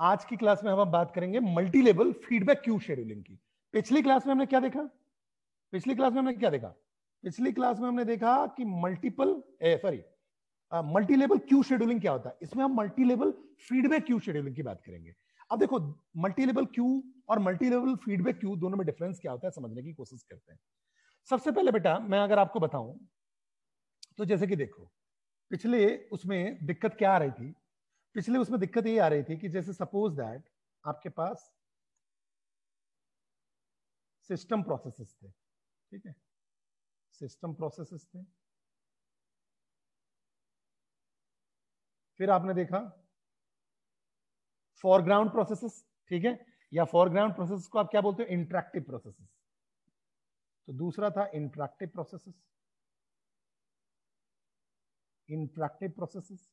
आज की क्लास में हम बात करेंगे multi level feedback queue scheduling की। पिछली क्लास में हमने क्या देखा? पिछली क्लास में हमने देखा कि मल्टी लेवल क्यू शेड्यूलिंग क्या होता है। इसमें हम multi level feedback queue scheduling की बात करेंगे। अब देखो, मल्टी लेवल क्यू और मल्टी लेवल फीडबैक क्यू दोनों में डिफरेंस क्या होता है समझने की कोशिश करते हैं। सबसे पहले बेटा मैं अगर आपको बताऊं तो जैसे कि देखो, पिछले उसमें दिक्कत क्या आ रही थी? पिछले उसमें दिक्कत ये आ रही थी कि जैसे सपोज दैट आपके पास सिस्टम प्रोसेसेस थे, ठीक है, सिस्टम प्रोसेसेस थे। फिर आपने देखा फोरग्राउंड प्रोसेसेस, ठीक है, या फोरग्राउंड प्रोसेस को आप क्या बोलते हो? Interactive processes. तो दूसरा था इंटरैक्टिव प्रोसेसेस,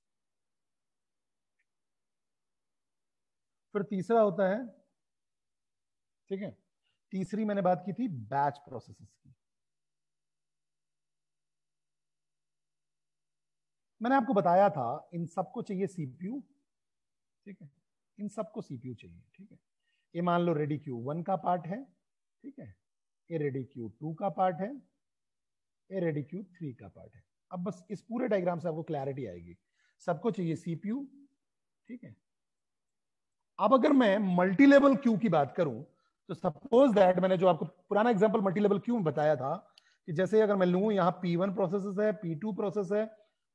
फिर तीसरा होता है, ठीक है, तीसरी मैंने बात की थी बैच प्रोसेसेस की। मैंने आपको बताया था इन सबको चाहिए सीपीयू, ठीक है, इन सबको सीपीयू चाहिए, ठीक है। ये मान लो रेडी क्यू 1 का पार्ट है, ठीक है, ये रेडी क्यू 2 का पार्ट है, ये रेडी क्यू 3 का पार्ट है। अब बस इस पूरे डायग्राम से आपको क्लैरिटी आएगी। सबको चाहिए सीपीयू, ठीक है। अब अगर मैं मल्टी लेवल क्यू की बात करूं तो सपोज दैट मैंने जो आपको पुराना एग्जांपल मल्टी लेवल क्यू में बताया था कि जैसे अगर मैं लूं, यहाँ P1 प्रोसेस है, P2 प्रोसेस है,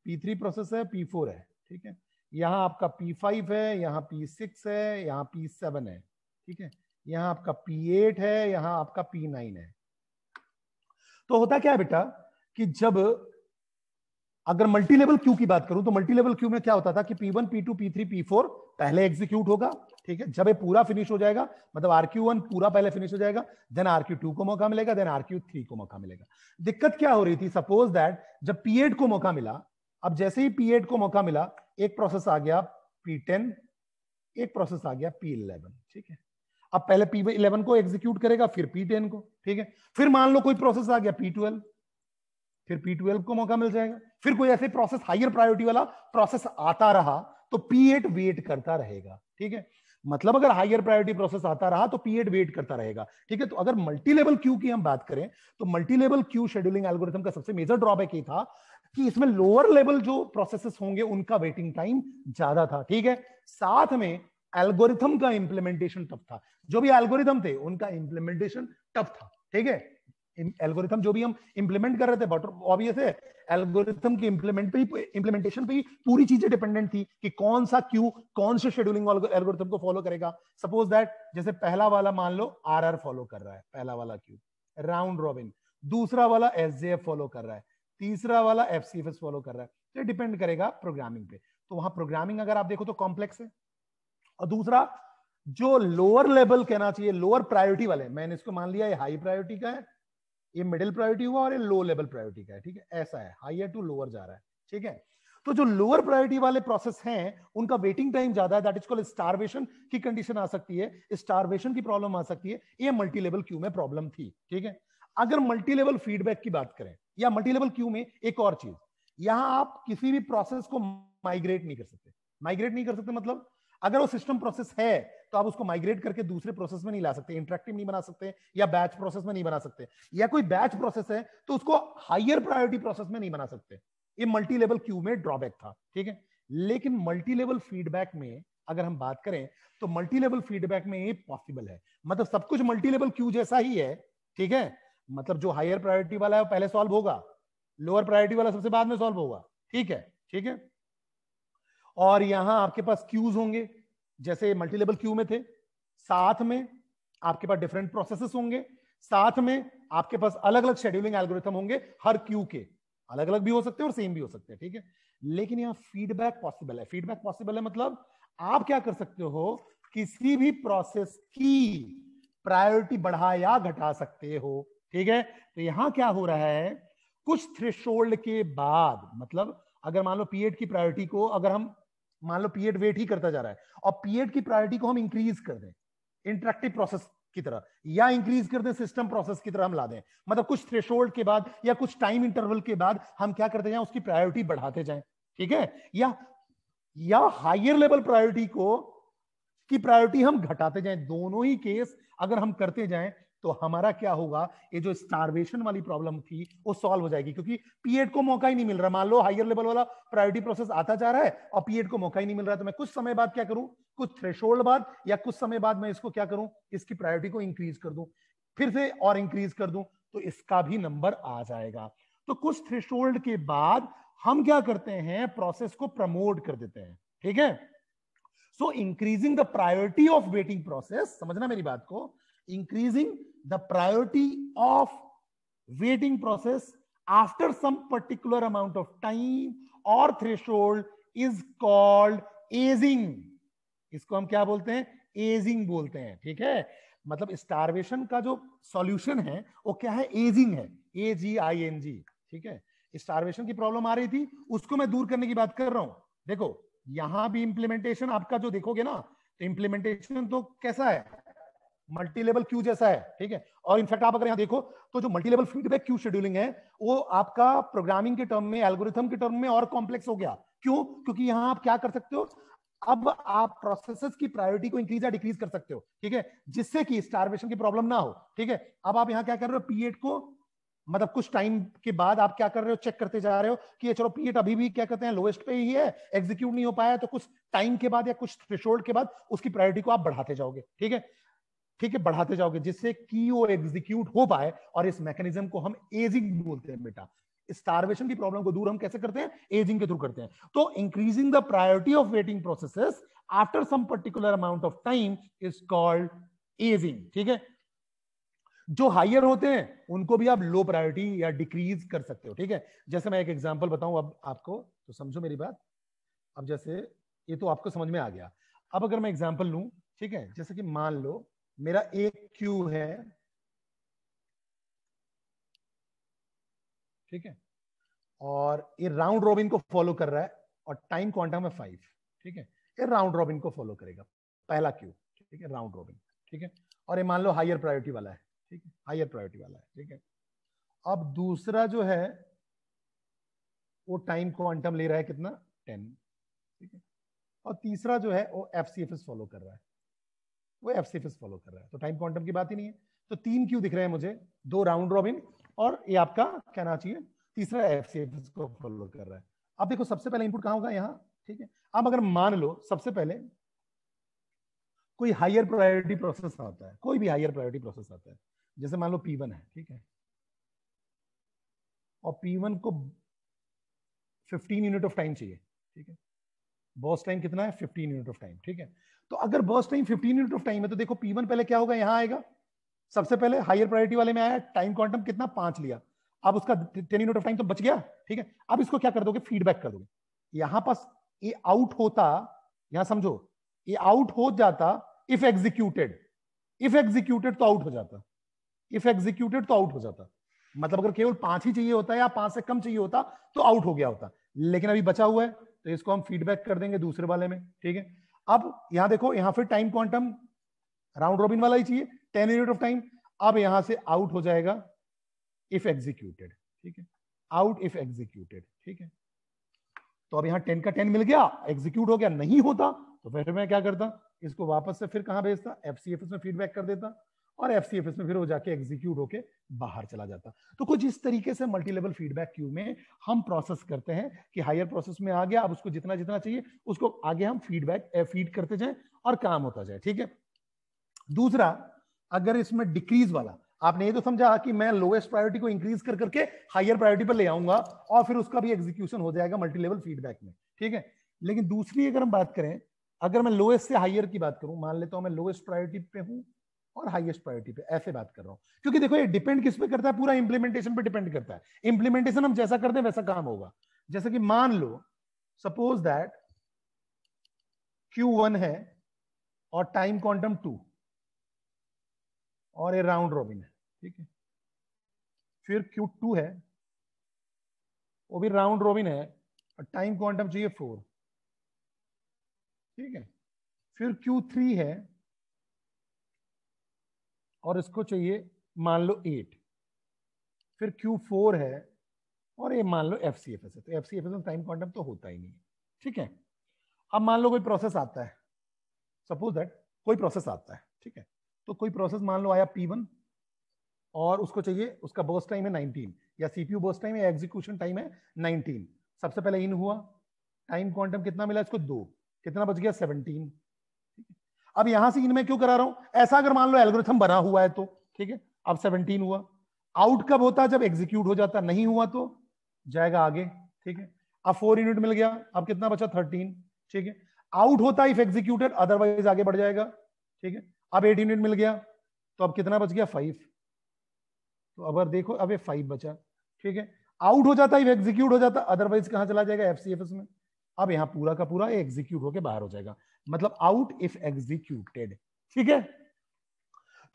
P3 प्रोसेस है, P4 है, ठीक है, यहाँ आपका P5 है, यहाँ P6 है, यहाँ P7 है, ठीक है, यहाँ आपका P8 है, यहाँ आपका P9 है। तो होता क्या है बेटा कि जब अगर मल्टी लेवल क्यू की बात करूं तो मल्टी लेवल क्यू में क्या होता था कि P1, P2, P3, P4 पहले एग्जीक्यूट होगा, ठीक है। जब ये पूरा फिनिश हो जाएगा, मतलब RQ1 पूरा पहले फिनिश हो जाएगा, देन RQ2 को मौका मिलेगा, देन RQ3 को मौका मिलेगा। दिक्कत क्या हो रही थी? सपोज दैट जब P8 को मौका मिला, अब जैसे ही P8 को मौका मिला, एक प्रोसेस आ गया P10, एक प्रोसेस आ गया P11, ठीक है। अब पहले P11 को एग्जीक्यूट करेगा, फिर P10 को, ठीक है। फिर मान लो कोई प्रोसेस आ गया P12, फिर P12 को मौका मिल जाएगा। फिर कोई ऐसे प्रोसेस हायर प्रायोरिटी वाला प्रोसेस आता रहा तो P8 वेट करता रहेगा, ठीक है। मतलब अगर हायर प्रायोरिटी प्रोसेस आता रहा तो P8 वेट करता रहेगा, ठीक है। तो अगर मल्टी लेवल क्यू की हम बात करें तो multi level queue scheduling algorithm का सबसे मेजर ड्रॉबैक ये था कि इसमें लोअर लेवल जो प्रोसेसेस होंगे उनका वेटिंग टाइम ज्यादा था, ठीक है। साथ में एल्गोरिथम का इंप्लीमेंटेशन टफ था। जो भी एल्गोरिथम थे उनका इंप्लीमेंटेशन टफ था, ठीक है। एल्गोरिथम जो भी हम इंप्लीमेंट कर रहे थे, बट ऑब्वियस है एल्गोरिथम के इंप्लीमेंटेशन पे ही पूरी चीजें डिपेंडेंट थी कि कौन सा क्यू कौन से शेड्यूलिंग एल्गोरिथम को फॉलो करेगा। सपोज दैट जैसे पहला वाला मान लो आरआर फॉलो कर रहा है, पहला वाला क्यू राउंड रॉबिन, दूसरा वाला एसजेएफ फॉलो कर रहा है, तीसरा वाला एफसीएफएस फॉलो कर रहा है। तो डिपेंड करेगा प्रोग्रामिंग पे। तो वहां प्रोग्रामिंग अगर आप देखो तो कॉम्प्लेक्स है। और दूसरा जो लोअर लेवल कहना चाहिए, लोअर प्रायोरिटी वाले, मैंने इसको मान लिया ये हाई प्रायोरिटी का है, ये मिडिल प्रायोरिटी हुआ और ये लो लेवल प्रायोरिटी का है, ठीक है। ऐसा है, हायर टू लोअर जा रहा है, ठीक है। तो जो लोअर प्रायोरिटी वाले प्रोसेस हैं उनका वेटिंग टाइम ज्यादा है, दैट इज कॉल्ड स्टारवेशन की कंडीशन आ सकती है, स्टारवेशन की प्रॉब्लम आ सकती है। ये मल्टी लेवल क्यू में प्रॉब्लम थी, ठीक है। अगर मल्टी लेवल फीडबैक की बात करें या मल्टी लेवल क्यू में एक और चीज, यहां आप किसी भी प्रोसेस को माइग्रेट नहीं कर सकते। माइग्रेट नहीं कर सकते मतलब अगर वो सिस्टम प्रोसेस है तो आप उसको माइग्रेट करके दूसरे प्रोसेस में नहीं ला सकते, इंटरैक्टिव नहीं बना सकते, या बैच प्रोसेस में नहीं बना सकते, या कोई बैच प्रोसेस है तो उसको हायर प्रायोरिटी प्रोसेस में नहीं बना सकते। ये मल्टी लेवल क्यू में ड्रॉबैक था, ठीक है। लेकिन मल्टी लेवल फीडबैक में अगर हम बात करें तो मल्टी लेवल फीडबैक में ये पॉसिबल है। मतलब सब कुछ मल्टी लेवल क्यू जैसा ही है, ठीक है। मतलब जो हायर प्रायोरिटी वाला है वो पहले सॉल्व होगा, लोअर प्रायोरिटी वाला सबसे बाद में सॉल्व होगा, ठीक है, ठीक है। और यहां आपके पास क्यूज होंगे जैसे मल्टी लेवल क्यू में थे, साथ में आपके पास डिफरेंट प्रोसेसेस होंगे, साथ में आपके पास अलग अलग शेड्यूलिंग एल्गोरिथम होंगे, हर क्यू के अलग अलग भी हो सकते हैं और सेम भी हो सकते हैं, ठीक है। लेकिन यहां फीडबैक पॉसिबल है। फीडबैक पॉसिबल है मतलब आप क्या कर सकते हो, किसी भी प्रोसेस की प्रायोरिटी बढ़ा या घटा सकते हो, ठीक है। तो यहां क्या हो रहा है, कुछ थ्रेशोल्ड के बाद, मतलब अगर मान लो P8 की प्रायोरिटी को अगर हम मान लो P8 वेट ही करता जा रहा है और P8 की प्रायोरिटी को हम इंक्रीज कर दें इंटरैक्टिव प्रोसेस की तरह, या इंक्रीज कर दें सिस्टम प्रोसेस की तरह हम ला दें, मतलब कुछ थ्रेशोल्ड के बाद या कुछ टाइम इंटरवल के बाद हम क्या करते जाएं, उसकी प्रायोरिटी बढ़ाते जाएं, ठीक है। या हायर लेवल प्रायोरिटी को की प्रायोरिटी हम घटाते जाएं, दोनों ही केस अगर हम करते जाएं तो हमारा क्या होगा, ये जो स्टारवेशन वाली प्रॉब्लम थी वो सॉल्व हो जाएगी, क्योंकि P8 को मौका ही नहीं मिल रहा। मान लो हायर लेवल वाला प्रायोरिटी प्रोसेस आता जा रहा है और P8 को मौका ही नहीं मिल रहा है, तो मैं कुछ समय बाद क्या करूं, कुछ थ्रेशोल्ड बाद या कुछ समय बाद मैं इसको क्या करूं, इसकी प्रायोरिटी को इंक्रीज कर दूं, फिर से और इंक्रीज कर दूं, तो इसका भी नंबर आ जाएगा। तो कुछ थ्रेशोल्ड के बाद हम क्या करते हैं, प्रोसेस को प्रमोट कर देते हैं, ठीक है। So increasing the priority of waiting process, समझना मेरी बात को, increasing the priority of waiting process after some particular amount of time और थ्रेशोल्ड इज कॉल्ड एजिंग। इसको हम क्या बोलते हैं, एजिंग बोलते हैं, ठीक है। मतलब स्टारवेशन का जो सॉल्यूशन है वो क्या है, एजिंग है, AGING, ठीक है। स्टारवेशन की प्रॉब्लम आ रही थी, उसको मैं दूर करने की बात कर रहा हूं। देखो यहां भी इंप्लीमेंटेशन आपका जो देखोगे ना, तो इंप्लीमेंटेशन तो कैसा है, मल्टी लेवल क्यू जैसा है, ठीक है। और इनफैक्ट आप अगर यहां देखो तो जो multi level feedback queue scheduling है वो आपका प्रोग्रामिंग के टर्म में, एल्गोरिथम के टर्म में और कॉम्प्लेक्स हो गया। क्यों, क्योंकि यहां आप क्या कर सकते हो, अब आप प्रोसेसेस की प्रायोरिटी को इंक्रीज या डिक्रीज कर सकते हो, ठीक है, जिससे कि स्टारवेशन की प्रॉब्लम ना हो, ठीक है। अब आप यहां क्या कर रहे हो, P8 को मतलब कुछ टाइम के बाद आप क्या कर रहे हो, चेक करते जा रहे हो कि ये चलो P8 अभी भी क्या कहते हैं लोएस्ट पे ही है, एग्जीक्यूट नहीं हो पाया, तो कुछ टाइम के बाद या कुछ थ्रेशोल्ड के बाद उसकी प्रायोरिटी को आप बढ़ाते जाओगे, ठीक है, ठीक है, बढ़ाते जाओगे, जिससे कि वो एग्जीक्यूट हो पाए। और इस मैकेनिज्म को हम एजिंग बोलते हैं बेटा। स्टारवेशन की प्रॉब्लम को दूर हम कैसे करते हैं, एजिंग के थ्रू करते हैं। तो increasing the priority of waiting processes after some particular amount of time is called aging, ठीक है। जो हायर होते हैं उनको भी आप लो प्रायोरिटी या डिक्रीज कर सकते हो, ठीक है। जैसे मैं एक एग्जांपल बताऊं अब आपको, तो समझो मेरी बात। अब जैसे ये तो आपको समझ में आ गया। अब अगर मैं एग्जांपल लूं, ठीक है, जैसे कि मान लो मेरा एक क्यू है, ठीक है, और ये राउंड रॉबिन को फॉलो कर रहा है और टाइम क्वांटम है 5, ठीक है। ये राउंड रॉबिन को फॉलो करेगा, पहला क्यू, ठीक है, राउंड रॉबिन, ठीक है। और ये मान लो हायर प्रायोरिटी वाला है, ठीक है, हायर प्रायोरिटी वाला है, ठीक है। अब दूसरा जो है वो टाइम क्वांटम ले रहा है कितना, 10, ठीक है। और तीसरा जो है वो FCFS फॉलो कर रहा है, वो FCFS फॉलो कर रहा है, तो टाइम क्वांटम की बात ही नहीं है। तो 3 क्यू दिख रहे हैं मुझे, 2 राउंड रॉबिन और ये आपका क्या ना चाहिए तीसरा FCFS को फॉलो कर रहा है। अब देखो सबसे पहले इनपुट कहां होगा, यहाँ, ठीक है। अब अगर मान लो सबसे पहले कोई हायर प्रायोरिटी प्रोसेस आता है, कोई भी हायर प्रायोरिटी प्रोसेस आता है, जैसे मान लो P1 है, ठीक है, और P1 को 15 यूनिट ऑफ टाइम चाहिए, ठीक है। बर्स्ट टाइम कितना है, 15 यूनिट ऑफ टाइम, ठीक है। तो अगर burst time 15 unit of time है तो देखो P1 पहले क्या होगा, यहां आएगा, सबसे पहले हायर प्रायोरिटी वाले में आया, टाइम क्वांटम कितना 5 लिया, अब उसका 10 यूनिट ऑफ टाइम तो बच गया, ठीक है। अब इसको क्या कर दोगे, फीडबैक कर दोगे। यहां पास ये आउट होता, यहां समझो, ये आउट हो जाता इफ एग्जीक्यूटेड, इफ एग्जीक्यूटेड तो आउट हो जाता, इफ एग्जीक्यूटेड तो आउट हो जाता। मतलब अगर केवल 5 ही चाहिए होता या 5 से कम चाहिए होता तो आउट हो गया होता, लेकिन अभी बचा हुआ है तो इसको हम फीडबैक कर देंगे दूसरे वाले में, ठीक है। अब यहां देखो, यहां फिर टाइम क्वांटम राउंड रॉबिन वाला ही चाहिए, 10 यूनिट ऑफ टाइम। अब यहां से आउट हो जाएगा इफ एग्जीक्यूटेड, ठीक है, आउट इफ एग्जीक्यूटेड, ठीक है। तो अब यहां 10 का 10 मिल गया, एग्जीक्यूट हो गया, नहीं होता तो फिर मैं क्या करता, इसको वापस से फिर कहां भेजता, FCFS में फीडबैक कर देता, और FCFS में फिर वो जाके एग्जीक्यूट होके बाहर चला जाता। तो कुछ इस तरीके से मल्टी लेवल फीडबैक क्यू में हम प्रोसेस करते हैं कि हायर प्रोसेस में आ गया, अब उसको जितना जितना चाहिए उसको आगे हम फीड करते जाएं और काम होता जाए, ठीक है। दूसरा, अगर इसमें डिक्रीज वाला, आपने ये तो समझा कि मैं लोएस्ट प्रायोरिटी को इंक्रीज कर करके हायर प्रायोरिटी पर ले आऊंगा और फिर उसका भी एग्जीक्यूशन हो जाएगा मल्टी लेवल फीडबैक में, ठीक है। लेकिन दूसरी अगर हम बात करें, अगर मैं लोएस्ट से हायर की बात करूं, मान लेता हूं मैं लोएस्ट प्रायोरिटी पे हूं और हाईएस्ट प्रायोरिटी पे, ऐसे बात कर रहा हूं, क्योंकि देखो ये डिपेंड किस पे करता है, पूरा इंप्लीमेंटेशन पे डिपेंड करता है। इंप्लीमेंटेशन हम जैसा करते हैं वैसा काम होगा। जैसे कि मान लो सपोज दैट Q1 है और टाइम क्वांटम 2 और ये राउंड रॉबिन है, ठीक है। फिर Q2 है, वो भी राउंड रॉबिन है और टाइम क्वांटम चाहिए 4, ठीक है। फिर Q3 है और इसको चाहिए मान लो 8। फिर Q4 है और ये मान लो FCFS है, तो FCFS में टाइम क्वांटम तो होता ही नहीं है, ठीक है। अब मान लो कोई प्रोसेस आता है, सपोज दैट कोई प्रोसेस आता है, ठीक है, तो कोई प्रोसेस मान लो आया P1 और उसको चाहिए, उसका बर्स्ट टाइम है 19 या सीपीयू बर्स्ट टाइम या एग्जीक्यूशन टाइम है 19। सबसे पहले इन हुआ, टाइम क्वांटम कितना मिला इसको 2, कितना बच गया 17। अब यहां से इनमें क्यों करा रहा हूं, ऐसा अगर मान लो एल्गोरिथम बना हुआ है तो ठीक है, अब 17 हुआ। आउट कब होता है, जब एग्जीक्यूट हो जाता, नहीं हुआ तो जाएगा आगे, ठीक है। अब 4 यूनिट मिल गया, अब कितना बचा 13, ठीक है। आउट होता इफ एग्जीक्यूटेड, अदरवाइज आगे बढ़ जाएगा, ठीक है। अब 8 यूनिट मिल गया, तो अब कितना बच गया 5, तो अब देखो अब ये 5 बचा, ठीक है। आउट हो जाता इफ एग्जीक्यूट हो जाता, अदरवाइज कहां चला जाएगा एफसीएफएस में। अब यहां पूरा का पूरा एग्जीक्यूट होके बाहर हो जाएगा, मतलब आउट इफ एग्जीक्यूटेड, ठीक है।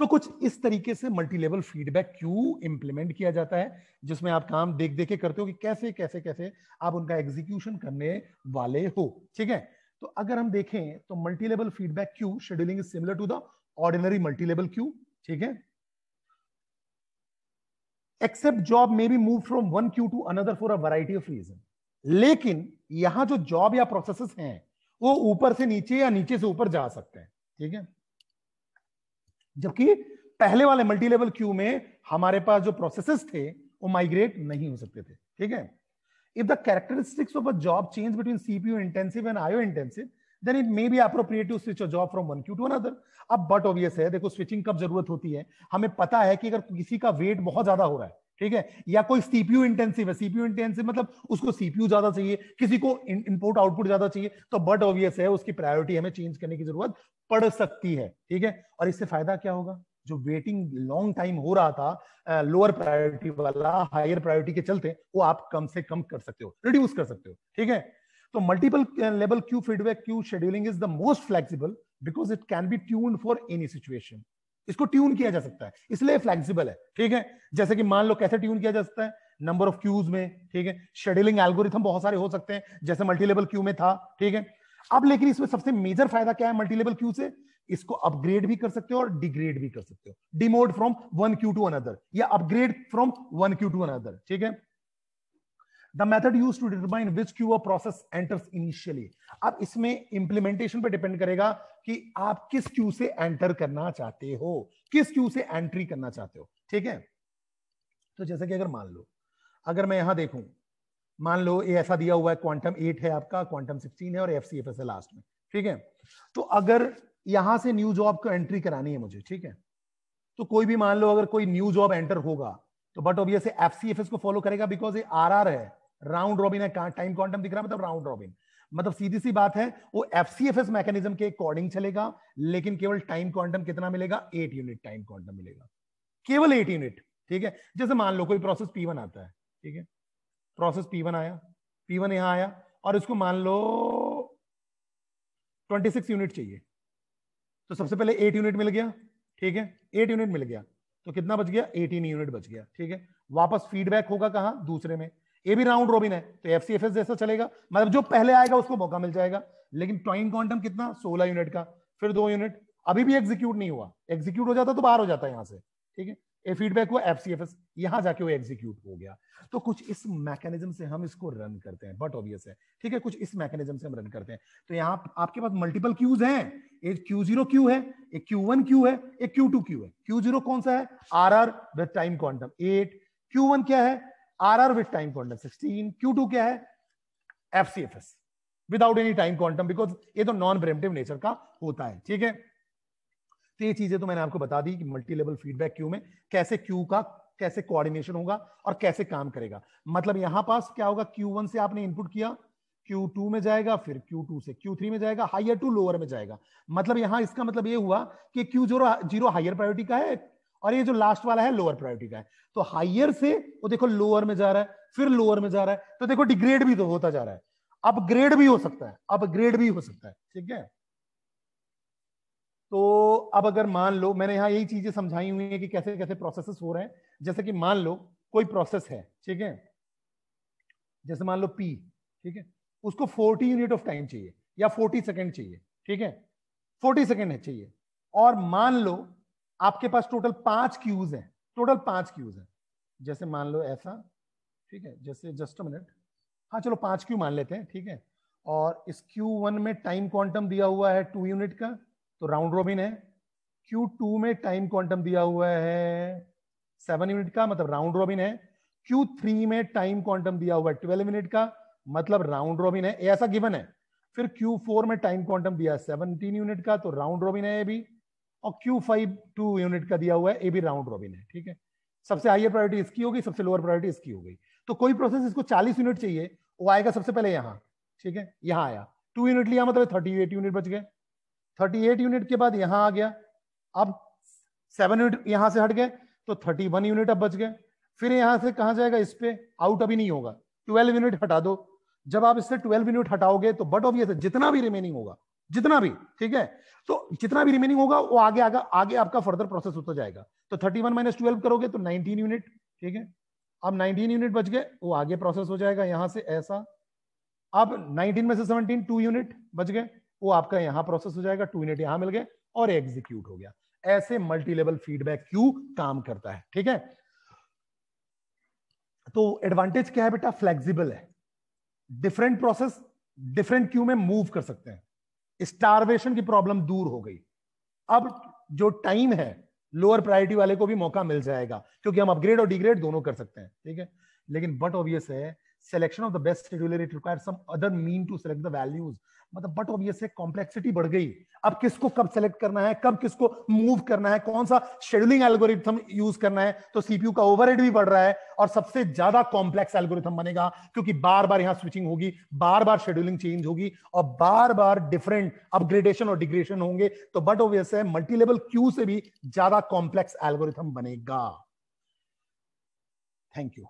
तो कुछ इस तरीके से multi level feedback Q implement किया जाता है, जिसमें आप काम देख देख के करते हो कि कैसे कैसे कैसे आप उनका एग्जीक्यूशन करने वाले हो, ठीक है। तो अगर हम देखें तो multi level feedback queue scheduling is similar to the ordinary multi level queue, ठीक है। Except job may be move from one queue to another for a variety of reason. लेकिन यहां जो जॉब या प्रोसेसेस हैं वो ऊपर से नीचे या नीचे से ऊपर जा सकते हैं, ठीक है। जबकि पहले वाले मल्टी लेवल क्यू में हमारे पास जो प्रोसेसेस थे वो माइग्रेट नहीं हो सकते थे, ठीक है। If the characteristics of a job change between CPU intensive and IO intensive, then it may be appropriate to switch a job from one queue to another. अब बट ऑब्वियस है, देखो स्विचिंग कब जरूरत होती है, हमें पता है कि अगर किसी का वेट बहुत ज्यादा हो रहा है, ठीक है, या कोई सीपीयू इंटेंसिव है, सीपीयू इंटेंसिव मतलब उसको सीपीयू ज्यादा चाहिए, किसी को इनपुट आउटपुट ज्यादा चाहिए, तो बट ऑब्वियस है उसकी प्रायोरिटी हमें चेंज करने की जरूरत पड़ सकती है, ठीक है। और इससे फायदा क्या होगा, जो वेटिंग लॉन्ग टाइम हो रहा था लोअर प्रायोरिटी वाला हायर प्रायोरिटी के चलते, वो आप कम से कम कर सकते हो, रिड्यूस कर सकते हो, ठीक है। तो multiple level Q feedback queue scheduling is the most flexible because it can be tuned for any situation. इसको ट्यून किया जा सकता है, इसलिए फ्लेक्सिबल है, ठीक है। जैसे कि मान लो कैसे ट्यून किया जा सकता है, नंबर ऑफ क्यूज में, ठीक है। शेड्यूलिंग एल्गोरिथम बहुत सारे हो सकते हैं, जैसे मल्टी लेवल क्यू में था, ठीक है। अब लेकिन इसमें सबसे मेजर फायदा क्या है मल्टी लेवल क्यू से, इसको अपग्रेड भी कर सकते हो और डिग्रेड भी कर सकते हो, demote from one queue to another या upgrade from one queue to another, ठीक है। The method used to determine which queue a process enters initially. अब इसमें इंप्लीमेंटेशन पे डिपेंड करेगा कि आप किस क्यू से एंटर करना चाहते हो, किस क्यू से एंट्री करना चाहते हो, ठीक है। तो जैसे कि अगर मान लो, अगर मैं यहां देखूं, मान लो ये ऐसा दिया हुआ है, क्वांटम 8 है आपका, क्वांटम 16 है और एफसीएफएस है लास्ट में, ठीक है। तो अगर यहां से न्यू जॉब को एंट्री करानी है मुझे, ठीक है, तो कोई भी मान लो अगर कोई न्यू जॉब एंटर होगा तो बट ऑब्वियस एफसीएफएस को फॉलो करेगा, बिकॉज ये आरआर है, राउंड रॉबिन है, टाइम क्वांटम दिख रहा है मतलब राउंड रॉबिन, मतलब सीधी सी बात है वो एफसीएफएस मैकेनिज्म के अकॉर्डिंग चलेगा, लेकिन केवल टाइम क्वांटम कितना मिलेगा, 8 यूनिट टाइम क्वांटम मिलेगा, केवल 8 यूनिट, ठीक है। जैसे मान लो कोई प्रोसेस P1 आता है, ठीक है, प्रोसेस P1 आया, P1 यहां आया और इसको मान लो 26 यूनिट चाहिए, तो सबसे पहले 8 यूनिट मिल गया, ठीक है, 8 यूनिट मिल गया, तो कितना बच गया 18 यूनिट बच गया, ठीक है। वापस फीडबैक होगा कहां, दूसरे में, ये भी राउंड रॉबिन है तो एफसीएफएस जैसा चलेगा, मतलब जो पहले आएगा उसको मौका मिल जाएगा, लेकिन टाइम क्वांटम कितना 16 यूनिट का, फिर 2 यूनिट, अभी भी एग्जीक्यूट नहीं हुआ, एग्जीक्यूट हो जाता तो बाहर हो जाता है यहां से, ठीक है। ये फीडबैक हुआ एफसीएफएस, यहां जाके वो एग्जीक्यूट हो गया। तो कुछ इस मैकेनिज्म से हम इसको रन करते हैं, बट ऑब्वियस है, ठीक है, कुछ इस मैकेनिज्म से हम रन करते हैं। तो यहां आपके पास मल्टीपल क्यूज हैं, एक Q0 क्यू है, एक Q1 क्यू है, एक Q2 क्यू है। Q0 कौन सा है, RR with time quantum 8, Q1 क्या है, RR with time quantum 16, Q2 क्या है, FCFS without any time quantum, because ये तो नॉन प्रेम्प्टिव नेचर का होता है, ठीक है। तो ये चीजें तो मैंने आपको बता दी कि मल्टी लेवल फीडबैक क्यू में कैसे क्यू का कैसे कोऑर्डिनेशन होगा और कैसे काम करेगा। मतलब यहां पास क्या होगा, Q1 से आपने इनपुट किया, Q2 में जाएगा, फिर Q2 से Q3 में जाएगा, हायर टू लोअर में जाएगा। मतलब यहां इसका मतलब ये हुआ कि Q0 हायर प्रायोरिटी का है और ये जो लास्ट वाला है लोअर प्रायोरिटी का है, तो हायर से वो देखो लोअर में जा रहा है, फिर लोअर में जा रहा है, तो देखो डिग्रेड भी तो होता जा रहा है, अपग्रेड भी हो सकता है, अपग्रेड भी हो सकता है, ठीक है। तो अब अगर मान लो मैंने यहां यही चीजें समझाई हुई है कि कैसे कैसे प्रोसेसेस हो रहे हैं। जैसे कि मान लो कोई प्रोसेस है, ठीक है, जैसे मान लो P, ठीक है, उसको 40 यूनिट ऑफ टाइम चाहिए या 40 सेकेंड चाहिए, ठीक है, 40 सेकेंड है चाहिए, और मान लो आपके पास टोटल 5 क्यूज हैं, टोटल 5 क्यूज हैं, जैसे मान लो ऐसा, ठीक है, जैसे जस्ट अ मिनट, हाँ चलो 5 क्यू मान लेते हैं, ठीक है। और इस Q1 में टाइम क्वांटम दिया हुआ है 2 यूनिट का, तो राउंड रॉबिन है। Q2 में टाइम क्वांटम दिया हुआ है 7 यूनिट का, मतलब राउंड रॉबिन है। Q3 में टाइम क्वांटम दिया हुआ है 12 मिनट का, मतलब राउंड रॉबिन है, ऐसा गिवन है। फिर Q4 में टाइम क्वांटम दिया है 17 यूनिट का, तो राउंड रॉबिन है ये भी। और Q5 2 यूनिट का दिया हुआ है, ये भी राउंड रॉबिन है, ठीक है। सबसे हाईयर प्रायोरिटी इसकी होगी, सबसे लोअर प्रायोरिटी इसकी हो गई। तो कोई प्रोसेस इसको 40 यूनिट चाहिए, वो आएगा सबसे पहले यहां, ठीक है, यहां आया 2 यूनिट लिया, मतलब 38 यूनिट बच गए। 38 यूनिट के बाद यहां आ गया, अब 7 यूनिट यहां से हट गए, तो 31 यूनिट अब बच गए। फिर यहां से कहां जाएगा, इस पे आउट अभी नहीं होगा, 12 यूनिट हटा दो। जब आप इससे 12 यूनिट हटाओगे तो बट ऑब्वियस है जितना भी रिमेनिंग होगा, जितना भी, ठीक है, तो जितना भी रिमेनिंग होगा वो आगे आगे आपका फर्दर प्रोसेस होता जाएगा। तो 31 - 12 करोगे तो 19 यूनिट, ठीक है। अब 19 यूनिट बच गए, वो आगे प्रोसेस हो जाएगा यहां से ऐसा। अब 19 में से 17 2 यूनिट बच गए, वो आपका यहां प्रोसेस हो जाएगा, 2 यूनिट यहां मिल गए और एग्जीक्यूट हो गया। ऐसे मल्टी लेवल फीडबैक क्यू काम करता है, ठीक है। तो एडवांटेज क्या है बेटा, फ्लेक्सिबल है, डिफरेंट प्रोसेस डिफरेंट क्यू में मूव कर सकते हैं, स्टारवेशन की प्रॉब्लम दूर हो गई। अब जो टाइम है लोअर प्रायोरिटी वाले को भी मौका मिल जाएगा, क्योंकि हम अपग्रेड और डिग्रेड दोनों कर सकते हैं, ठीक है। लेकिन बट ऑब्वियस है selection of the best scheduler it requires some other mean to select the values, मतलब बट ऑब्वियस है कॉम्प्लेक्सिटी बढ़ गई। अब किसको कब सेलेक्ट करना है, कब किसको मूव करना है, कौन सा शेड्यूलिंग एल्गोरिथम यूज करना है, तो सीपीयू का ओवरहेड भी बढ़ रहा है और सबसे ज्यादा कॉम्प्लेक्स एल्गोरिथम बनेगा, क्योंकि बार बार यहां स्विचिंग होगी, बार बार शेड्यूलिंग चेंज होगी और बार बार डिफरेंट अपग्रेडेशन और डिग्रेडेशन होंगे। तो बट ऑब्वियस है मल्टी लेवल क्यू से भी ज्यादा कॉम्प्लेक्स एल्गोरिथम बनेगा। Thank you.